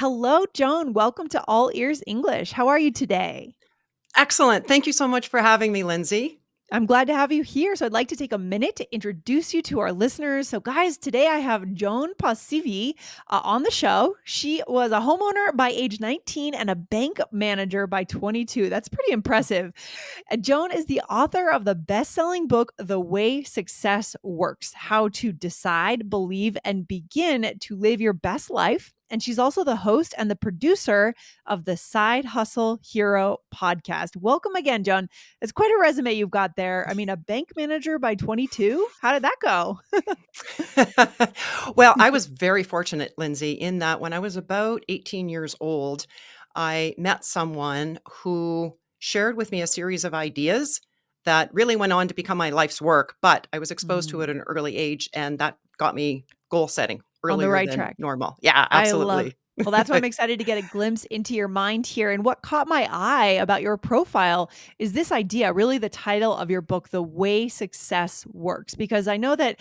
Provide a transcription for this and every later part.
Hello, Joan. Welcome to All Ears English. How are you today? Excellent. Thank you so much for having me, Lindsay. I'm glad to have you here. So, I'd like to take a minute to introduce you to our listeners. So, guys, today I have Joan Posivy on the show. She was a homeowner by age 19 and a bank manager by 22. That's pretty impressive. Joan is the author of the best selling book, The Way Success Works: How to Decide, Believe, and Begin to Live Your Best Life. And she's also the host and the producer of the Side Hustle Hero podcast. Welcome again, Joan. It's quite a resume you've got there. I mean, a bank manager by 22. How did that go? Well, I was very fortunate, Lindsay, in that when I was about 18 years old, I met someone who shared with me a series of ideas that really went on to become my life's work. But I was exposed to it Mm, at an early age, and that got me goal setting on the earlier right than track. normal. Yeah, I love absolutely. Well, that's why I'm excited to get a glimpse into your mind here. And what caught my eye about your profile is this idea, really the title of your book, The Way Success Works. Because I know that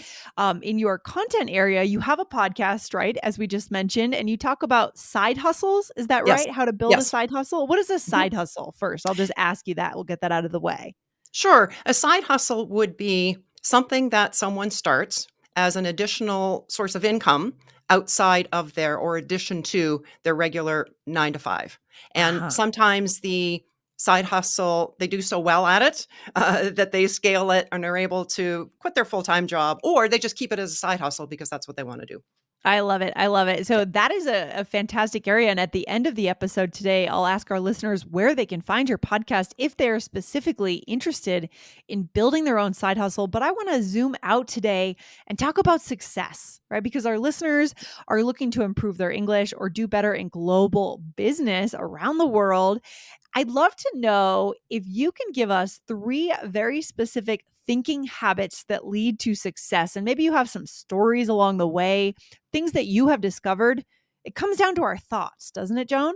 in your content area, you have a podcast, right? As we just mentioned, and you talk about side hustles. Is that Yes. right? How to build a Yes. side hustle? What is a Mhm. side hustle first? I'll just ask you that. We'll get that out of the way. Sure. A side hustle would be something that someone starts as an additional source of income outside of their or addition to their regular 9 to 5. And Uh-huh. sometimes the side hustle, they do so well at it that they scale it and are able to quit their full-time job, or they just keep it as a side hustle because that's what they want to do. I love it. I love it. So that is a fantastic area. And at the end of the episode today, I'll ask our listeners where they can find your podcast if they're specifically interested in building their own side hustle. But I want to zoom out today and talk about success, right? Because our listeners are looking to improve their English or do better in global business around the world. I'd love to know if you can give us three very specific thinking habits that lead to success. And maybe you have some stories along the way, things that you have discovered. It comes down to our thoughts, doesn't it, Joan?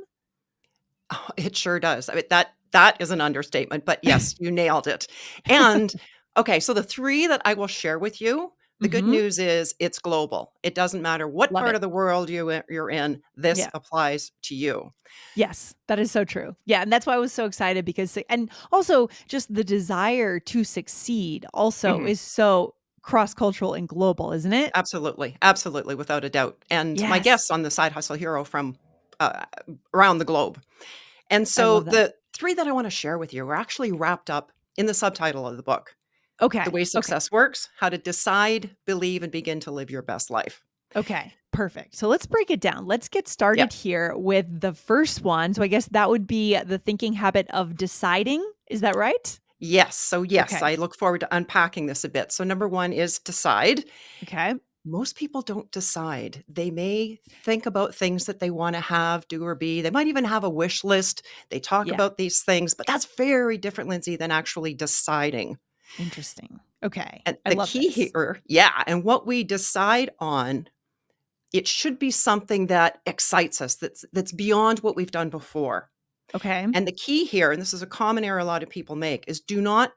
Oh, it sure does. I mean, that is an understatement, but yes, you nailed it. And okay, so the 3 that I will share with you, the good Hmm. news is it's global. It doesn't matter what Love part it. of the world you're in, this Yeah. applies to you. Yes, that is so true. Yeah, and that's why I was so excited because and also just the desire to succeed also Mhm. is so cross-cultural and global, isn't it? Absolutely, absolutely, without a doubt. And my Yes. guests on the Side Hustle Hero from, uh, around the globe. And I so love that. the 3 that I wanna share with you are actually wrapped up in the subtitle of the book, The Okay. Way Okay. Success Works: How to Decide, Believe, and Begin to Live Your Best Life. Okay, perfect. So let's break it down. Let's get Yeah. started here with the first one. So I guess that would be the thinking habit of deciding. Is that right? Yes. So, yes, Okay. I look forward to unpacking this a bit. So, number 1 is decide. Okay. Most people don't decide. They may think about things that they want to have, do, or be. They might even have a wish list. They talk Yeah. about these things, but that's very different, Lindsay, than actually deciding. Interesting. Okay. And I the love key this. here, yeah, and what we decide on, it should be something that excites us, that's beyond what we've done before. Okay. And the key here, and this is a common error a lot of people make, is do not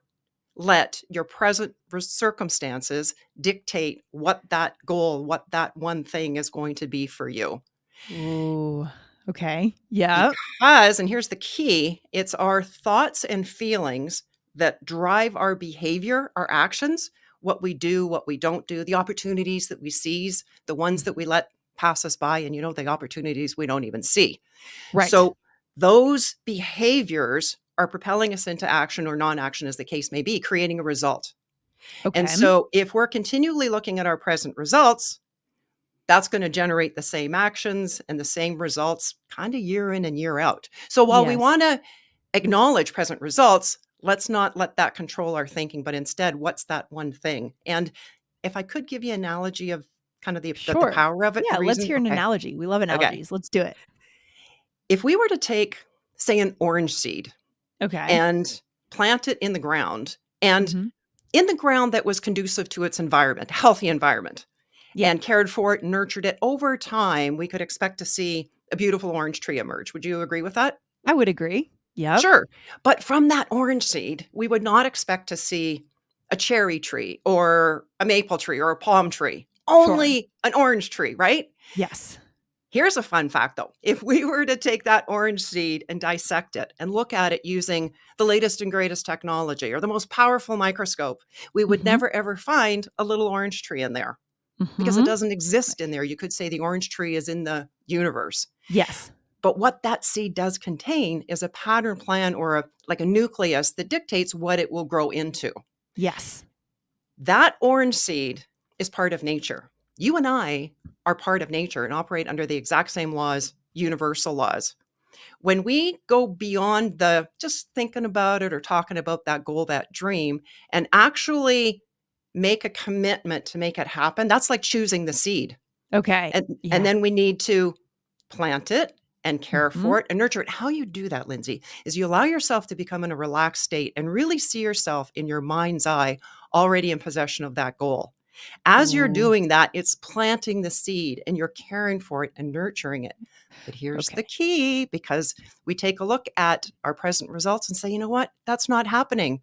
let your present circumstances dictate what that goal, what that one thing is going to be for you. Ooh. Okay. Yeah. Because, and here's the key, it's our thoughts and feelings that drive our behavior, our actions, what we do, what we don't do, the opportunities that we seize, the ones that we let pass us by, and the opportunities we don't even see. Right. So those behaviors are propelling us into action or non-action as the case may be, creating a result. And Okay. so if we're continually looking at our present results, that's going to generate the same actions and the same results kind of year in and year out. So while we Yes. want to acknowledge present results, let's not let that control our thinking, but instead, what's that one thing? And if I could give you an analogy of kind of the Sure. power of it, the Yeah. Let's reason, hear an okay, analogy. We love okay. analogies. Let's do it. If we were to take, say, an orange seed Okay. and plant it in the ground, and Hmm. in the ground that was conducive to its environment, healthy environment, Yeah. and cared for it, nurtured it over time, we could expect to see a beautiful orange tree emerge. Would you agree with that? I would agree. Yep. Sure. But from that orange seed, we would not expect to see a cherry tree or a maple tree or a palm tree, Sure. only an orange tree, right? Yes. Here's a fun fact though. If we were to take that orange seed and dissect it and look at it using the latest and greatest technology or the most powerful microscope, we would Mhm. never ever find a little orange tree in there because it Mhm. doesn't exist in there. You could say the orange tree is in the universe. Yes. But what that seed does contain is a pattern plan or like a nucleus that dictates what it will grow into. Yes. That orange seed is part of nature. You and I are part of nature and operate under the exact same laws, universal laws. When we go beyond the just thinking about it or talking about that goal, that dream, and actually make a commitment to make it happen, that's like choosing the seed. Okay. And Yeah. then we need to plant it and care Mhm. for it and nurture it. How you do that, Lindsay, is you allow yourself to become in a relaxed state and really see yourself in your mind's eye already in possession of that goal. As you're Ooh, doing that, it's planting the seed and you're caring for it and nurturing it. But here's the okay. key, because we take a look at our present results and say, you know what, that's not happening.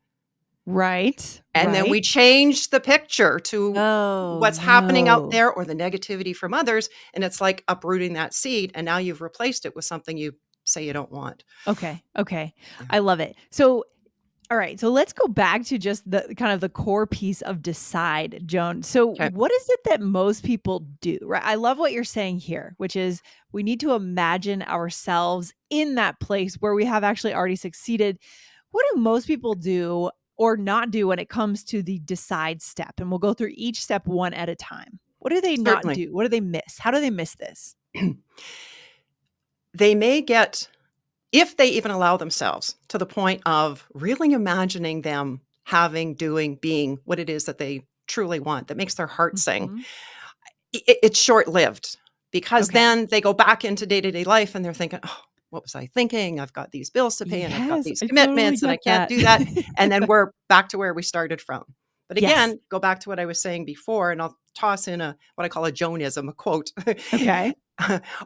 Right. And then Right. we change the picture to Oh, what's happening out no. there or the negativity from others. And it's like uprooting that seed. And now you've replaced it with something you say you don't want. Okay. Okay. Yeah. I love it. So, all right. So let's go back to just the kind of the core piece of decide, Joan. So, Okay. what is it that most people do? Right. I love what you're saying here, which is we need to imagine ourselves in that place where we have actually already succeeded. What do most people do or not do when it comes to the decide step? And we'll go through each step one at a time. What do they not Certainly. do? What do they miss? How do they miss this? They may get, if they even allow themselves to the point of really imagining them having, doing, being what it is that they truly want, that makes their heart sing, Mhm. it's short-lived, because Okay. then they go back into day-to-day life and they're thinking, "Oh, what was I thinking? I've got these bills to pay and I've got Yes, these I totally commitments and I get can't that. do that." And then we're back to where we started from. But Yes. again, go back to what I was saying before, and I'll toss in a what I call a Joanism, a quote. Okay.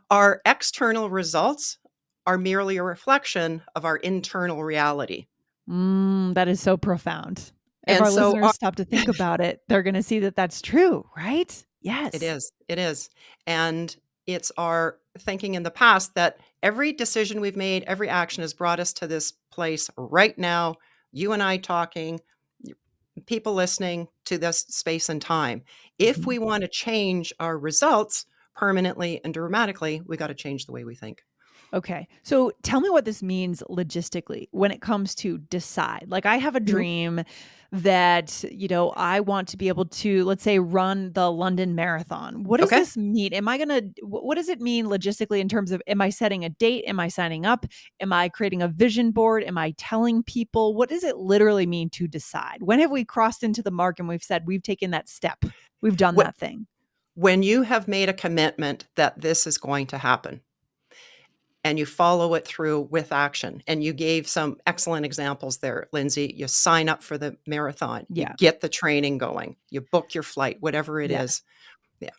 Our external results are merely a reflection of our internal reality. That is so profound. If And our so listeners stop to think about it, they're gonna see that that's true, right? it Yes. is. It is. And it's our thinking in the past that every decision we've made, every action has brought us to this place right now. You and I talking, y- people listening to this space and time. If Mhm. we want to change our results permanently and dramatically, we got to change the way we think. Okay. So tell me what this means logistically when it comes to decide. Like I have a Mhm. dream that, I want to be able to, let's say, run the London Marathon. What does Okay. this mean? Am I going to, what does it mean logistically in terms of, am I setting a date? Am I signing up? Am I creating a vision board? Am I telling people? What does it literally mean to decide? When have we crossed into the mark and we've said we've taken that step? We've done Wh- that thing. When you have made a commitment that this is going to happen, and you follow it through with action. And you gave some excellent examples there, Lindsay. You sign up for the marathon, you Yeah. get the training going, you book your flight, whatever it Yeah. is. Yeah,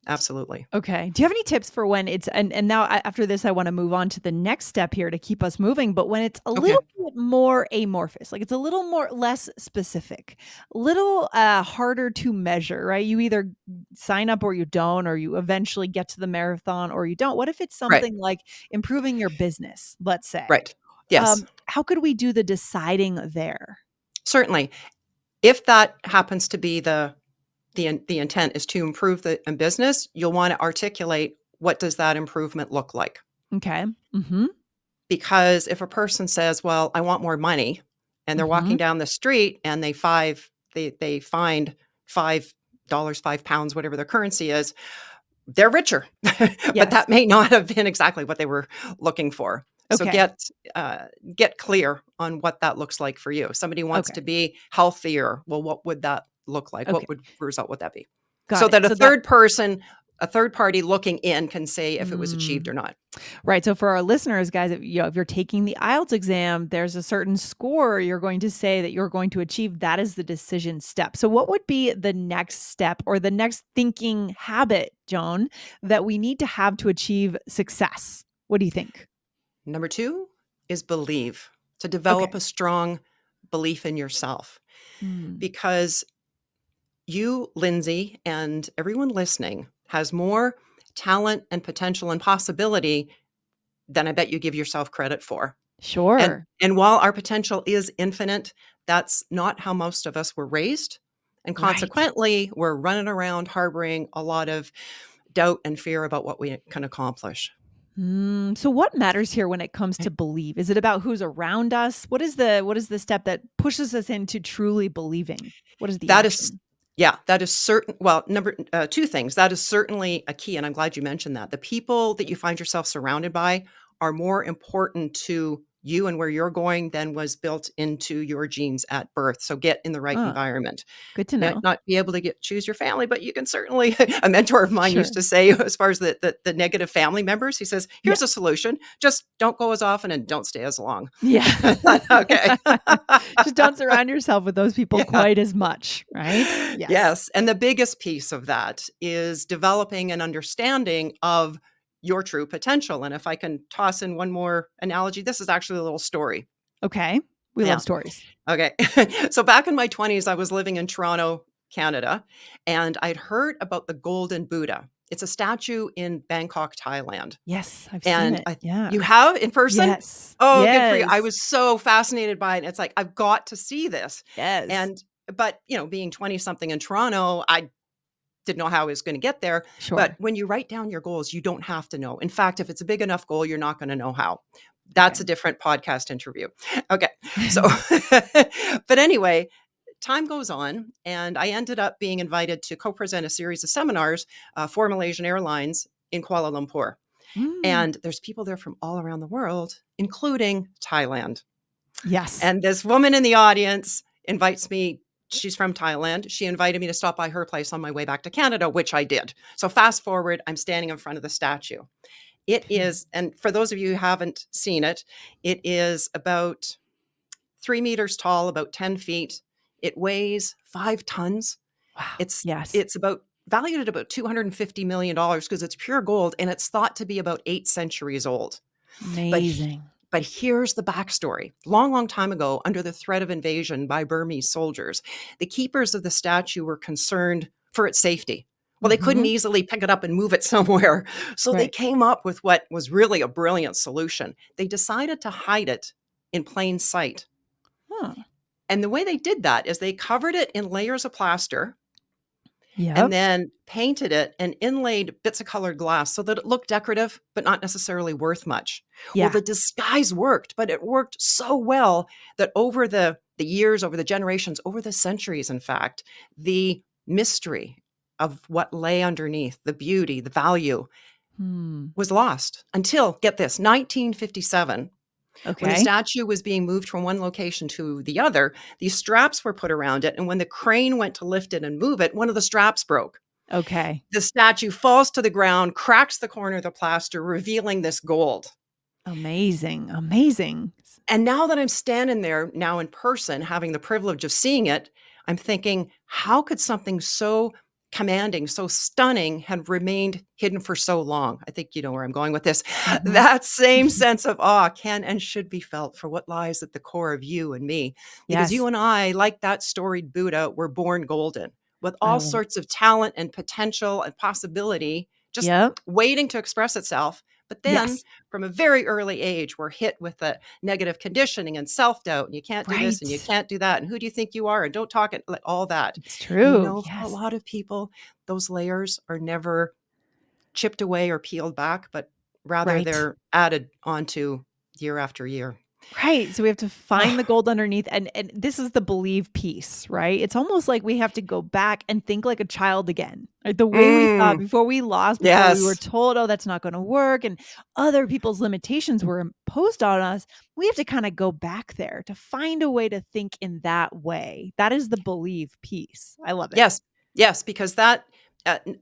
absolutely. Okay. Do you have any tips for when it's and now after this I want to move on to the next step here to keep us moving, but when it's a Okay. little bit more amorphous, like it's a little more less specific, a little harder to measure, right? You either sign up or you don't, or you eventually get to the marathon or you don't. What if it's Right. something like improving your business, let's say? Right. Yes, How could we do the deciding there? certainly. If that happens to be the intent is to improve the business, you'll want to articulate what does that improvement look like? Okay. Mhm. Because if a person says, "Well, I want more money," and they're walking Mhm. down the street and they find $5, £5, whatever their currency is, they're richer. But Yes. that may not have been exactly what they were looking for. So Okay. uh, get clear on what that looks like for you. If somebody wants Okay. to be healthier, well, what would that look like? Okay. What would result would that be? So Got it. that So that a third party looking in can say if it was achieved mm. or not. Right. So for our listeners, guys, if you're taking the IELTS exam, there's a certain score you're going to say that you're going to achieve. That is the decision step. So what would be the next step or the next thinking habit, Joan, that we need to have to achieve success? What do you think? Number 2 is believe, to develop Okay. a strong belief in yourself, Mm. because you, Lindsay, and everyone listening has more talent and potential and possibility than I bet you give yourself credit for. Sure. And while our potential is infinite, that's not how most of us were raised. And Right. consequently, we're running around harboring a lot of doubt and fear about what we can accomplish. So what matters here when it comes to believe? Is it about who's around us? What is the step that pushes us into truly believing? What is the That is action? yeah, that is certain well, number 2 things. That is certainly a key, and I'm glad you mentioned that. The people that you find yourself surrounded by are more important to you and where you're going than was built into your genes at birth. So get in the right Oh, environment. good to You might know. not be able to choose your family, but you can certainly a mentor of mine used Sure. to say as far as the negative family members, he says, Yeah. "Here's a solution. Just don't go as often and don't stay as long." Yeah. Okay. Just don't surround yourself with those people Yeah. quite as much, right? Yes. Yes, and the biggest piece of that is developing an understanding of your true potential, and if I can toss in one more analogy, this is actually a little story. Okay. We love Yeah, stories. okay. So back in my 20s, I was living in Toronto, Canada, and I'd heard about the Golden Buddha. It's a statue in Bangkok, Thailand, Yes, I've seen and it. I Yeah. you have in person? Yes. Oh, good for you. I Yes. was so fascinated by it. It's like, I've got to see this, Yes. and but, being 20 something in Toronto, I didn't know how I was gonna get there, but Sure. when you write down your goals, you don't have to know. In fact, if it's a big enough goal, you're not gonna know how. That's Okay. a different podcast interview. Okay, so but anyway, time goes on, and I ended up being invited to co-present a series of seminars, for Malaysian Airlines in Kuala Lumpur, Mm. and there's people there from all around the world, including Thailand. Yes. And this woman in the audience invites me. She's from Thailand. She invited me to stop by her place on my way back to Canada, which I did. So fast forward, I'm standing in front of the statue. It Okay. is, and for those of you who haven't seen it, it is about 3 meters tall, about 10 feet. It weighs 5 tons. Wow. It's Yes. it's about valued at about $250 million because it's pure gold and it's thought to be about 8 centuries old. But Amazing. but here's the backstory. Long, long time ago, under the threat of invasion by Burmese soldiers, the keepers of the statue were concerned for its safety. Well, they couldn't Mhm. easily pick it up and move it somewhere. So they Right. came up with what was really a brilliant solution. They decided to hide it in plain sight. Huh. And the way they did that is they covered it in layers of plaster and Yep. then painted it and inlaid bits of colored glass so that it looked decorative, but not necessarily worth much. Well, Yeah. the disguise worked, but it worked so well that over the years, over the generations, over the centuries, in fact, the mystery of what lay underneath, the beauty, the value, Hmm. was lost until, get this, 1957, when the Okay. statue was being moved from one location to the other. These straps were put around it, and when the crane went to lift it and move it, one of the straps broke. Okay. The statue falls to the ground, cracks the corner of the plaster, revealing this gold. Amazing. Amazing. And now that I'm standing there now in person, having the privilege of seeing it, I'm thinking, how could something so commanding, so stunning have remained hidden for so long? I think you know where I'm going with this. Mhm. That same sense of awe can and should be felt for what lies at the core of you and me. Because you Yes. and I, like that storied Buddha, were born golden with I all love it. sorts of talent and potential and possibility just Yep. waiting to express itself. But then Yes. from a very early age, we're hit with the negative conditioning and self-doubt, and you can't do this and you Right. can't do that, and who do you think you are, and don't talk it, like all that. It's And true. for a Yes. lot of people, those layers are never chipped away or peeled back, but rather Right. they're added onto year after year. Right, so we have to find the Oh, gold underneath, and this is the believe piece, right? It's almost like we have to go back and think like a child again. Like, the way we thought mm, before we lost, before we were yes. told, "Oh, that's not gonna work," and other people's limitations were imposed on us, we have to kinda go back there to find a way to think in that way. That is the believe piece. I love it. Yes, yes, because that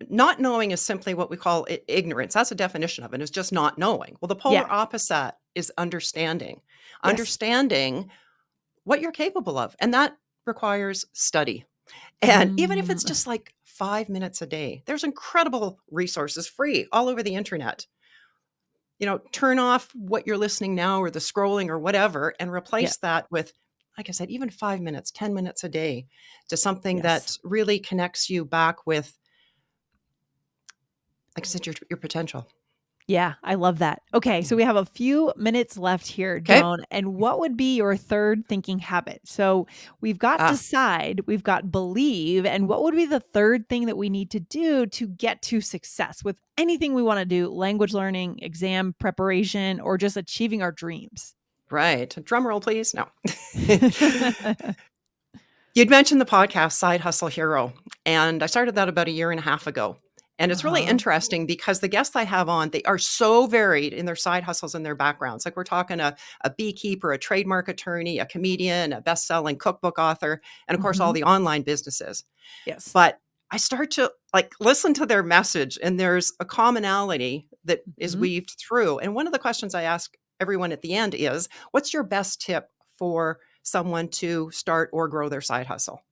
not knowing is simply what we call ignorance. That's a definition of it. It's just not knowing. Well, the Yeah. polar opposite is understanding, Yes. understanding what you're capable of, and that requires study. And even if it's Mm. just like 5 minutes a day, there's incredible resources free all over the internet. Turn off what you're listening now or the scrolling or whatever and Yeah. replace that with, like I said, even 5 minutes, 10 minutes a day to something Yes. that really connects you back with like I said, your potential. Yeah, I love that. Okay, so we have a few minutes left here, Okay. Joan. And what would be your third thinking habit? So we've got Ah, decide, we've got believe, and what would be the third thing that we need to do to get to success with anything we want to do, language learning, exam preparation, or just achieving our dreams? right. Drum roll, please. No. You'd mentioned the podcast Side Hustle Hero, and I started that about a year and a half ago. And it's really Uh-huh. interesting because the guests I have on, they are so varied in their side hustles and their backgrounds. Like we're talking a beekeeper, a trademark attorney, a comedian, a best-selling cookbook author, and of course all Mhm. the online businesses. Yes. But I start to like listen to their message, and there's a commonality that is Mhm. weaved through. And one of the questions I ask everyone at the end is, what's your best tip for someone to start or grow their side hustle?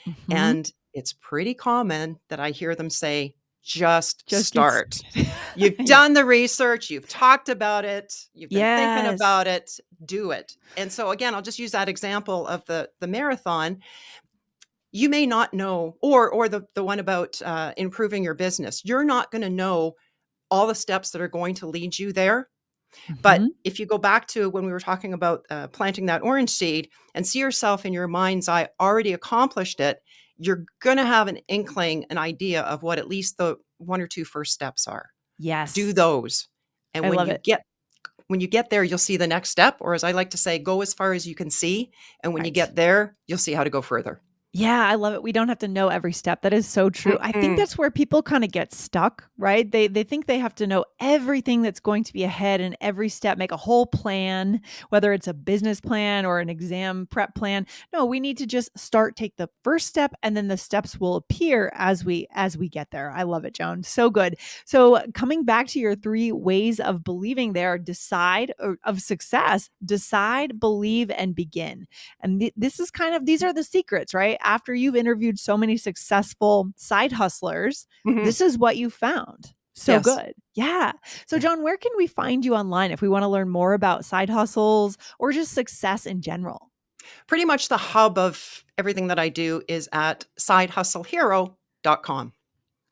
Mhm. And it's pretty common that I hear them say, just Just get start. started. You've Yeah. done the research, you've talked about it, you've been thinking Yes. about it, do it. And so again, I'll just use that example of the marathon. You may not know, or the one about improving your business. You're not going to know all the steps that are going to lead you there. But Mhm. if you go back to when we were talking about planting that orange seed and see yourself in your mind's eye already accomplished it, you're going to have an inkling, an idea of what at least the one or two first steps are. Do Yes. those. And I love it. when you get there, you'll see the next step, or as I like to say, go as far as you can see. And when you Right. get there, you'll see how to go further. Yeah, I love it. We don't have to know every step. That is so true. I think Mm-mm. that's where people kind of get stuck, right? They think they have to know everything that's going to be ahead and every step, make a whole plan, whether it's a business plan or an exam prep plan. No, we need to just start, take the first step, and then the steps will appear as we get there. I love it, Joan. So good. So coming back to your three ways of believing there, decide or of success, decide, believe, and begin. And this is kind of, these are the secrets, right? After you've interviewed so many successful side hustlers, Mhm. this is what you found. So Yes. good. Yeah. So, Yeah. John, where can we find you online if we want to learn more about side hustles or just success in general? Pretty much the hub of everything that I do is at sidehustlehero.com.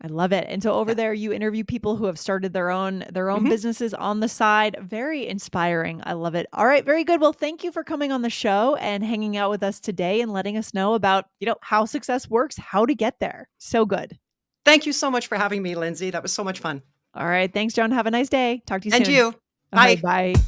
I love it. And so over Yeah. there you interview people who have started their own Mhm. businesses on the side. Very inspiring. I love it. All right, very good. Well, thank you for coming on the show and hanging out with us today and letting us know about, how success works, how to get there. So good. Thank you so much for having me, Lindsay. That was so much fun. All right. Thanks, John. Have a nice day. Talk to you And soon. you. All right. Bye. Bye.